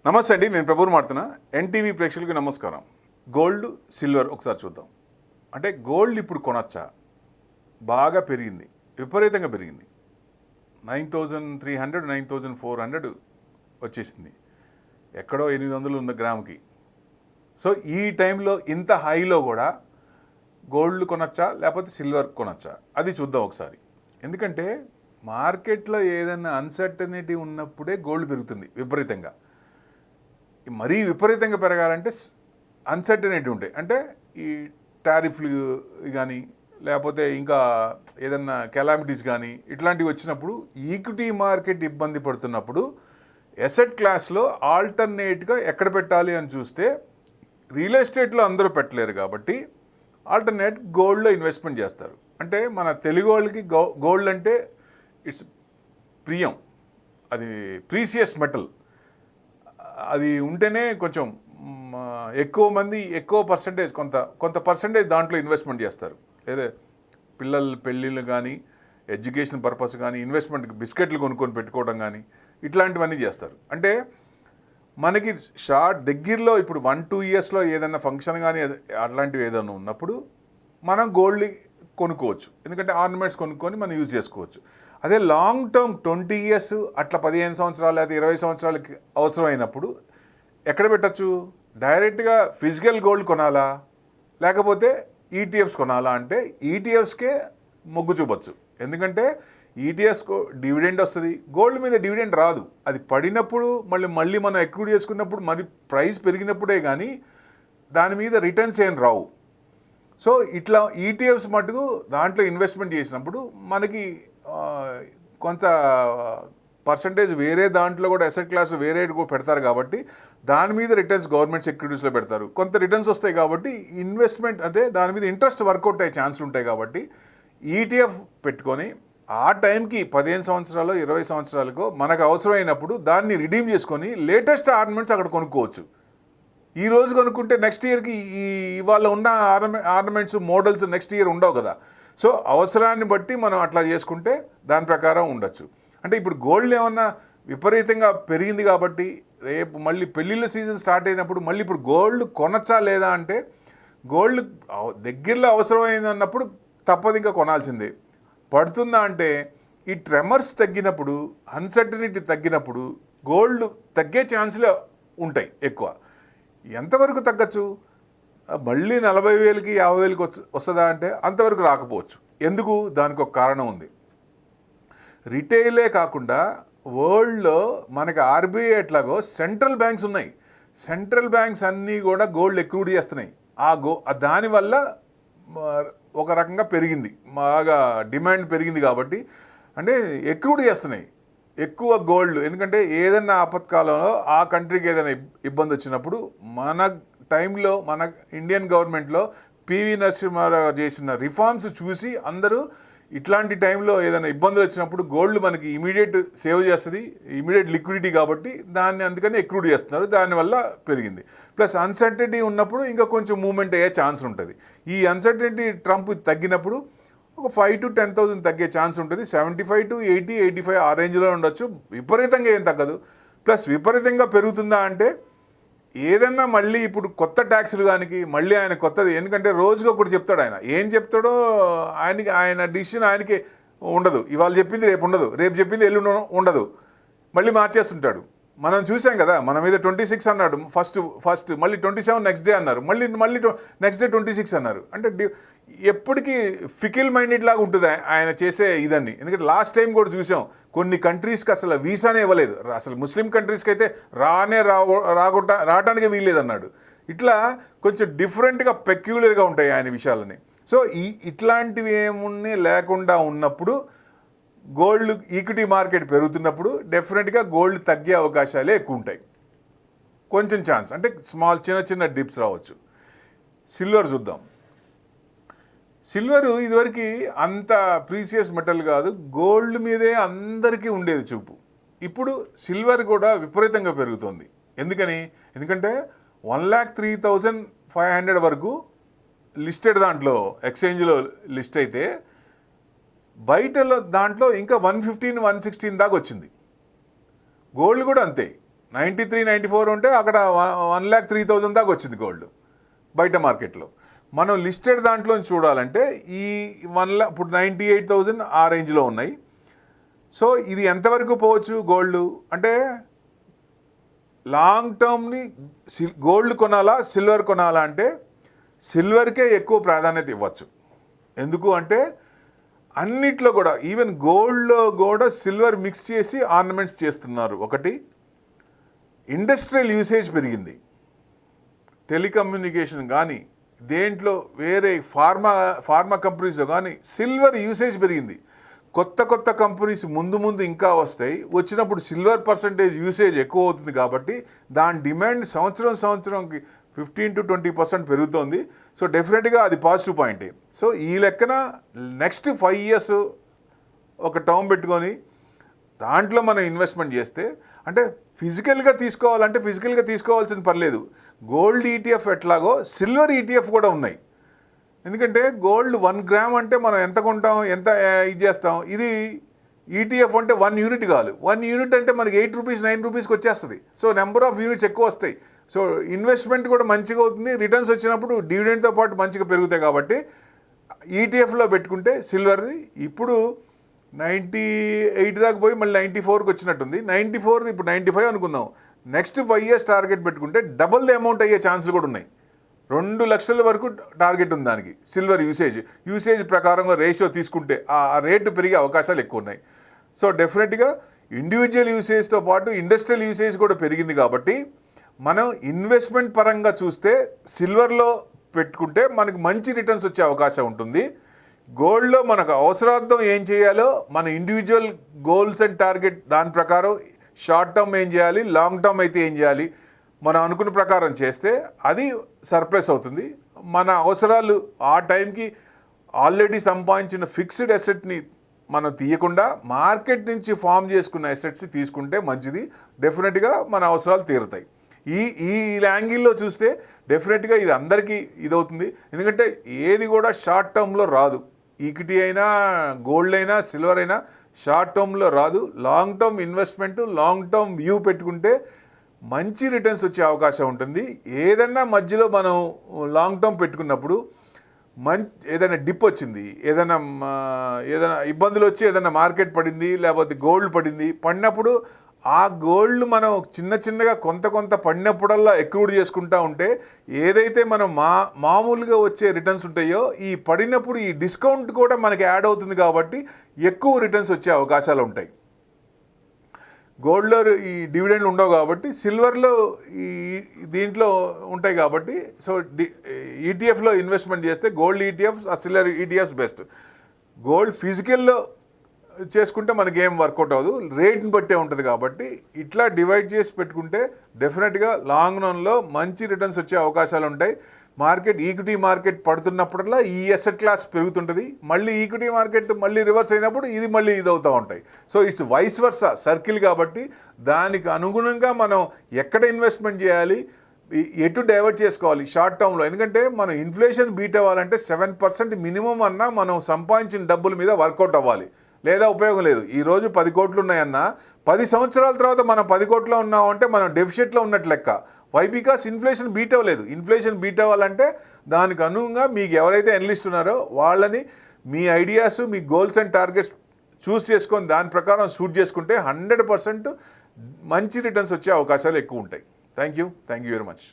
నమస్తే అండి, నేను ప్రభుని మాడుతున్నా. ఎన్టీవీ ప్రేక్షకులకి నమస్కారం. గోల్డ్, సిల్వర్ ఒకసారి చూద్దాం. అంటే గోల్డ్ ఇప్పుడు కొనచ్చా? బాగా పెరిగింది, విపరీతంగా పెరిగింది. 9300, 9400 వచ్చేసింది. ఎక్కడో 800 ఉన్న గ్రాముకి. సో ఈ టైంలో ఇంత హైలో కూడా గోల్డ్ కొనచ్చా లేకపోతే సిల్వర్ కొనచ్చా అది చూద్దాం ఒకసారి. ఎందుకంటే మార్కెట్లో ఏదైనా అన్సర్టనిటీ ఉన్నప్పుడే గోల్డ్ పెరుగుతుంది విపరీతంగా. మరీ విపరీతంగా పెరగాలంటే అన్సర్టనిటీ ఉంటాయి. అంటే ఈ టారిఫ్లు కానీ లేకపోతే ఇంకా ఏదన్నా కెలామిటీస్ కానీ ఇట్లాంటివి వచ్చినప్పుడు ఈక్విటీ మార్కెట్ ఇబ్బంది పడుతున్నప్పుడు ఎసెట్ క్లాస్లో ఆల్టర్నేట్గా ఎక్కడ పెట్టాలి అని చూస్తే రియల్ ఎస్టేట్లో అందరూ పెట్టలేరు కాబట్టి ఆల్టర్నేట్ గోల్డ్లో ఇన్వెస్ట్మెంట్ చేస్తారు. అంటే మన తెలుగు వాళ్ళకి గోల్డ్ అంటే ఇట్స్ ప్రియం, అది ప్రీసియస్ మెటల్. అది ఉంటేనే కొంచెం ఎక్కువ మంది ఎక్కువ పర్సంటేజ్ కొంత పర్సంటేజ్ దాంట్లో ఇన్వెస్ట్మెంట్ చేస్తారు. లేదా పిల్లల పెళ్ళిళ్ళు కానీ ఎడ్యుకేషన్ పర్పస్ కానీ ఇన్వెస్ట్మెంట్ బిస్కెట్లు కొనుక్కొని పెట్టుకోవడం కానీ ఇట్లాంటివన్నీ చేస్తారు. అంటే మనకి దగ్గరలో ఇప్పుడు 1-2 ఇయర్స్లో ఏదైనా ఫంక్షన్ కానీ అట్లాంటివి ఏదైనా ఉన్నప్పుడు మనం గోల్డ్ కొనుక్కోవచ్చు. ఎందుకంటే ఆర్నమెంట్స్ కొనుక్కొని మనం యూజ్ చేసుకోవచ్చు. అదే లాంగ్ టర్మ్ 20 ఇయర్స్ అట్లా 15 సంవత్సరాలు లేదా 20 సంవత్సరాలకి అవసరమైనప్పుడు ఎక్కడ పెట్టచ్చు? డైరెక్ట్గా ఫిజికల్ గోల్డ్ కొనాలా లేకపోతే ఈటీఎఫ్స్ కొనాలా అంటే ఈటీఎఫ్స్కే మొగ్గు చూపచ్చు. ఎందుకంటే ఈటీఎఫ్స్కు డివిడెండ్ వస్తుంది, గోల్డ్ మీద డివిడెండ్ రాదు. అది పడినప్పుడు మళ్ళీ మనం ఎక్విటీ చేసుకున్నప్పుడు మరి ప్రైస్ పెరిగినప్పుడే కానీ దాని మీద రిటర్న్స్ ఏం రావు. సో ఇట్లా ఈటీఎఫ్స్ మటుకు దాంట్లో ఇన్వెస్ట్మెంట్ చేసినప్పుడు మనకి కొంత పర్సంటేజ్ వేరే దాంట్లో కూడా అసెట్ క్లాస్ వేరే పెడతారు కాబట్టి దాని మీద రిటర్న్స్ గవర్నమెంట్ సెక్యూరిటీస్లో పెడతారు. కొంత రిటర్న్స్ వస్తాయి కాబట్టి ఇన్వెస్ట్మెంట్ అదే దాని మీద ఇంట్రెస్ట్ వర్కౌట్ అయ్యే ఛాన్సులు ఉంటాయి. కాబట్టి ఈటీఎఫ్ పెట్టుకొని ఆ టైంకి 15 సంవత్సరాలు 20 సంవత్సరాలకు మనకు అవసరమైనప్పుడు దాన్ని రిడీమ్ చేసుకొని లేటెస్ట్ ఆర్నమెంట్స్ అక్కడ కొనుక్కోవచ్చు. ఈ రోజు కొనుక్కుంటే నెక్స్ట్ ఇయర్కి ఇవాళ ఉన్న ఆర్నమెంట్స్ మోడల్స్ నెక్స్ట్ ఇయర్ ఉండవు కదా. సో అవసరాన్ని బట్టి మనం అట్లా చేసుకుంటే దాని ప్రకారం ఉండొచ్చు. అంటే ఇప్పుడు గోల్డ్ ఏమన్నా విపరీతంగా పెరిగింది కాబట్టి రేపు మళ్ళీ పెళ్ళిళ్ళ సీజన్ స్టార్ట్ అయినప్పుడు మళ్ళీ ఇప్పుడు గోల్డ్ కొనచ్చా లేదా అంటే గోల్డ్ దగ్గరలో అవసరమైంది అన్నప్పుడు తప్పదు, ఇంకా కొనాల్సిందే. పడుతుందా అంటే ఈ ట్రెమర్స్ తగ్గినప్పుడు అన్సర్టనిటీ తగ్గినప్పుడు గోల్డ్ తగ్గే ఛాన్సులే ఉంటాయి ఎక్కువ. ఎంతవరకు తగ్గచ్చు? మళ్ళీ 40,000కి 50,000కి వస్తుందా అంటే అంతవరకు రాకపోవచ్చు. ఎందుకు? దానికి ఒక కారణం ఉంది. రిటైలే కాకుండా వరల్డ్లో మనకి ఆర్బీఐ ఎట్లాగో సెంట్రల్ బ్యాంక్స్ ఉన్నాయి. సెంట్రల్ బ్యాంక్స్ అన్నీ కూడా గోల్డ్ ఎక్విటీ చేస్తున్నాయి. దానివల్ల ఒక రకంగా పెరిగింది, బాగా డిమాండ్ పెరిగింది. కాబట్టి అంటే ఎక్విటీ చేస్తున్నాయి ఎక్కువ గోల్డ్. ఎందుకంటే ఏదైనా ఆపత్కాలంలో ఆ కంట్రీకి ఏదైనా ఇబ్బంది వచ్చినప్పుడు మన టైంలో మన ఇండియన్ గవర్నమెంట్లో పివి నరసింహారావు చేసిన రిఫార్మ్స్ చూసి అందరూ ఇట్లాంటి టైంలో ఏదైనా ఇబ్బందులు వచ్చినప్పుడు గోల్డ్ మనకి ఇమీడియట్ సేవ్ చేస్తుంది, ఇమీడియట్ లిక్విడిటీ కాబట్టి దాన్ని అందుకని ఎక్విటీ చేస్తున్నారు. దానివల్ల పెరిగింది. ప్లస్ అన్సర్టనిటీ ఉన్నప్పుడు ఇంకా కొంచెం మూవ్మెంట్ అయ్యే ఛాన్స్ ఉంటుంది. ఈ అన్సర్టనిటీ ట్రంప్ తగ్గినప్పుడు ఒక 5,000 to 10,000 తగ్గే ఛాన్స్ ఉంటుంది. 75 to 80, 85 ఆ రేంజ్లో ఉండొచ్చు. విపరీతంగా ఏం తగ్గదు. ప్లస్ విపరీతంగా పెరుగుతుందా అంటే ఏదన్నా మళ్ళీ ఇప్పుడు కొత్త ట్యాక్సులు కానీ మళ్ళీ ఆయన కొత్తది, ఎందుకంటే రోజుగా ఒకటి చెప్తాడు. ఆయన ఏం చెప్తాడో ఆయన డిసిషన్ ఆయనకి ఉండదు. ఇవాళ చెప్పింది రేపు ఉండదు, రేపు చెప్పింది ఎల్లుండి ఉండదు, మళ్ళీ మార్చేస్తుంటాడు. మనం చూసాం కదా, మన మీద 26 అన్నాడు ఫస్ట్ మళ్ళీ 27 నెక్స్ట్ డే అన్నారు, మళ్ళీ నెక్స్ట్ డే 26 అన్నారు. అంటే ఎప్పటికీ ఫికిల్ మైండెడ్ లాగా ఉంటుంది ఆయన చేసే ఇదన్నీ. ఎందుకంటే లాస్ట్ టైం కూడా చూసాం కొన్ని కంట్రీస్కి అసలు వీసానే ఇవ్వలేదు. అసలు ముస్లిం కంట్రీస్కి అయితే రావటానికి వీల్లేదన్నాడు. ఇట్లా కొంచెం డిఫరెంట్గా పెక్యులర్గా ఉంటాయి ఆయన విషయాలని. సో ఇట్లాంటివి ఏమున్నా లేకుండా ఉన్నప్పుడు గోల్డ్ ఈక్విటీ మార్కెట్ పెరుగుతున్నప్పుడు డెఫినెట్గా గోల్డ్ తగ్గే అవకాశాలే ఎక్కువ ఉంటాయి. కొంచెం ఛాన్స్ అంటే చిన్న డిప్స్ రావచ్చు. సిల్వర్ చూద్దాం. సిల్వరు ఇదివరకు అంత ప్రీసియస్ మెటల్ కాదు, గోల్డ్ మీదే అందరికీ ఉండేది చూపు. ఇప్పుడు సిల్వర్ కూడా విపరీతంగా పెరుగుతుంది. ఎందుకంటే 1,03,500 వరకు లిస్టెడ్ దాంట్లో ఎక్స్చేంజ్లో లిస్ట్ అయితే బయటలో దాంట్లో ఇంకా 115, 116 దాకా వచ్చింది. గోల్డ్ కూడా అంతే, 93-94 ఉంటే అక్కడ 1,03,000 దాకా వచ్చింది గోల్డ్ బయట మార్కెట్లో. మనం లిస్టెడ్ దాంట్లో చూడాలంటే ఈ ఇప్పుడు 98,000 ఆ రేంజ్లో ఉన్నాయి. సో ఇది ఎంతవరకు పోవచ్చు గోల్డ్ అంటే లాంగ్ టర్మ్ని గోల్డ్ కొనాలా సిల్వర్ కొనాలా అంటే సిల్వర్కే ఎక్కువ ప్రాధాన్యత ఇవ్వచ్చు. ఎందుకు అంటే అన్నిట్లో కూడా ఈవెన్ గోల్డ్లో కూడా సిల్వర్ మిక్స్ చేసి ఆర్నమెంట్స్ చేస్తున్నారు. ఒకటి, ఇండస్ట్రియల్ యూసేజ్ పెరిగింది, టెలికమ్యూనికేషన్ కానీ దేంట్లో వేరే ఫార్మా కంపెనీస్లో కానీ సిల్వర్ యూసేజ్ పెరిగింది. కొత్త కంపెనీస్ ముందు ఇంకా వస్తాయి, వచ్చినప్పుడు సిల్వర్ పర్సంటేజ్ యూసేజ్ ఎక్కువ అవుతుంది కాబట్టి దాని డిమాండ్ సంవత్సరంకి 15-20% పెరుగుతోంది. సో డెఫినెట్గా అది పాజిటివ్ పాయింటే. సో ఈ లెక్కన నెక్స్ట్ 5 years ఒక టర్మ్ పెట్టుకొని దాంట్లో మనం ఇన్వెస్ట్మెంట్ చేస్తే అంటే ఫిజికల్గా తీసుకోవాల్సిన పర్లేదు. గోల్డ్ ఈటీఎఫ్ ఎట్లాగో సిల్వర్ ఈటీఎఫ్ కూడా ఉన్నాయి. ఎందుకంటే గోల్డ్ 1 గ్రామ్ అంటే మనం ఎంత కొంటాం, ఎంత ఇది చేస్తాం. ఇది ఈటీఎఫ్ అంటే 1 యూనిట్ కాదు, 1 యూనిట్ అంటే మనకి 8 రూపీస్ 9 రూపీస్కి వచ్చేస్తుంది. సో నెంబర్ ఆఫ్ యూనిట్స్ ఎక్కువ వస్తాయి. సో ఇన్వెస్ట్మెంట్ కూడా మంచిగా అవుతుంది, రిటర్న్స్ వచ్చినప్పుడు డివిడెండ్తో పాటు మంచిగా పెరుగుతాయి. కాబట్టి ఈటీఎఫ్లో పెట్టుకుంటే సిల్వర్ది ఇప్పుడు 98 దాకా పోయి మళ్ళీ 94కి వచ్చినట్టుంది. 94 ఇప్పుడు 95 అనుకుందాం. నెక్స్ట్ 5 years టార్గెట్ పెట్టుకుంటే డబుల్ ది అమౌంట్ అయ్యే ఛాన్సులు కూడా ఉన్నాయి. 2 లక్షల వరకు టార్గెట్ ఉంది దానికి. సిల్వర్ యూసేజ్ ప్రకారంగా రేషియో తీసుకుంటే ఆ రేటు పెరిగే అవకాశాలు ఎక్కువ ఉన్నాయి. సో డెఫినెట్గా ఇండివిజువల్ యూసేజ్తో పాటు ఇండస్ట్రియల్ యూసేజ్ కూడా పెరిగింది. కాబట్టి మనం ఇన్వెస్ట్మెంట్ పరంగా చూస్తే సిల్వర్లో పెట్టుకుంటే మనకు మంచి రిటర్న్స్ వచ్చే అవకాశం ఉంటుంది. గోల్డ్లో మనకు అవసరార్థం ఏం చేయాలో మన ఇండివిజువల్ గోల్స్ అండ్ టార్గెట్ దాని ప్రకారం షార్ట్ టర్మ్ ఏం చేయాలి, లాంగ్ టర్మ్ అయితే ఏం చేయాలి మనం అనుకున్న ప్రకారం చేస్తే అది సర్ప్లస్ అవుతుంది. మన అవసరాలు ఆ టైంకి ఆల్రెడీ సంపాదించిన ఫిక్స్డ్ అసెట్ని మనం తీయకుండా మార్కెట్ నుంచి ఫామ్ చేసుకున్న అసెట్స్ తీసుకుంటే మంచిది. డెఫినెట్గా మన అవసరాలు తీరుతాయి. ఈ యాంగిల్లో చూస్తే డెఫినెట్గా ఇది అందరికీ ఇదవుతుంది. ఎందుకంటే ఏది కూడా షార్ట్ టర్మ్లో రాదు. ఈక్విటీ అయినా గోల్డ్ అయినా సిల్వర్ అయినా షార్ట్ టర్మ్లో రాదు. Long term investment, long term view పెట్టుకుంటే మంచి రిటర్న్స్ వచ్చే అవకాశం ఉంటుంది. ఏదన్నా మధ్యలో మనం లాంగ్ టర్మ్ పెట్టుకున్నప్పుడు ఏదైనా డిప్ వచ్చింది, ఏదైనా ఇబ్బందులు వచ్చి ఏదైనా మార్కెట్ పడింది, లేకపోతే గోల్డ్ పడినప్పుడు ఆ గోల్డ్ మనం చిన్నగా కొంత పడినప్పుడల్లా ఎక్రూడ్ చేసుకుంటూ ఉంటే ఏదైతే మనం మామూలుగా వచ్చే రిటర్న్స్ ఉంటాయో ఈ పడినప్పుడు ఈ డిస్కౌంట్ కూడా మనకి యాడ్ అవుతుంది. కాబట్టి ఎక్కువ రిటర్న్స్ వచ్చే అవకాశాలు ఉంటాయి. గోల్డ్లో ఈ డివిడెండ్లు ఉండవు కాబట్టి సిల్వర్లో ఈ దీంట్లో ఉంటాయి. కాబట్టి సో ఈటీఎఫ్లో ఇన్వెస్ట్మెంట్ చేస్తే gold ETFs, silver ETFs best. Gold ఫిజికల్లో చేసుకుంటే మనకి ఏం వర్కౌట్ అవ్వదు, రేట్ని బట్టే ఉంటుంది. కాబట్టి ఇట్లా డివైడ్ చేసి పెట్టుకుంటే డెఫినెట్గా లాంగ్ రన్లో మంచి రిటర్న్స్ వచ్చే అవకాశాలు ఉంటాయి. ఈక్విటీ మార్కెట్ పడుతున్నప్పుడల్లా ఈ అసెట్ క్లాస్ పెరుగుతుంటుంది. మళ్ళీ ఈక్విటీ మార్కెట్ మళ్ళీ రివర్స్ అయినప్పుడు ఇది మళ్ళీ అవుతూ ఉంటాయి. So it's vice versa circle. కాబట్టి దానికి అనుగుణంగా మనం ఎక్కడ ఇన్వెస్ట్మెంట్ చేయాలి, ఎటు డైవర్ట్ చేసుకోవాలి షార్ట్ టర్మ్లో. ఎందుకంటే మనం ఇన్ఫ్లేషన్ బీట్ అవ్వాలంటే 7% మినిమం అన్నా మనం సంపాదించిన డబ్బుల మీద వర్కౌట్ అవ్వాలి, లేదా ఉపయోగం లేదు. ఈరోజు 10 కోట్లు ఉన్నాయన్నా 10 సంవత్సరాల తర్వాత మనం 10 కోట్లో ఉన్నామంటే మనం డెఫిషిట్లో ఉన్నట్లు లెక్క. వై? బికాస్ ఇన్ఫ్లేషన్ బీట్ అవ్వలేదు. ఇన్ఫ్లేషన్ బీట్ అవ్వాలంటే దానికి అనుగుణంగా మీకు ఎవరైతే ఎనలిస్ట్ ఉన్నారో వాళ్ళని మీ ఐడియాస్, మీ గోల్స్ అండ్ టార్గెట్స్ చూస్ చేసుకొని దాని ప్రకారం షూట్ చేసుకుంటే 100% మంచి రిటర్న్స్ వచ్చే అవకాశాలు ఎక్కువ ఉంటాయి. Thank you very much.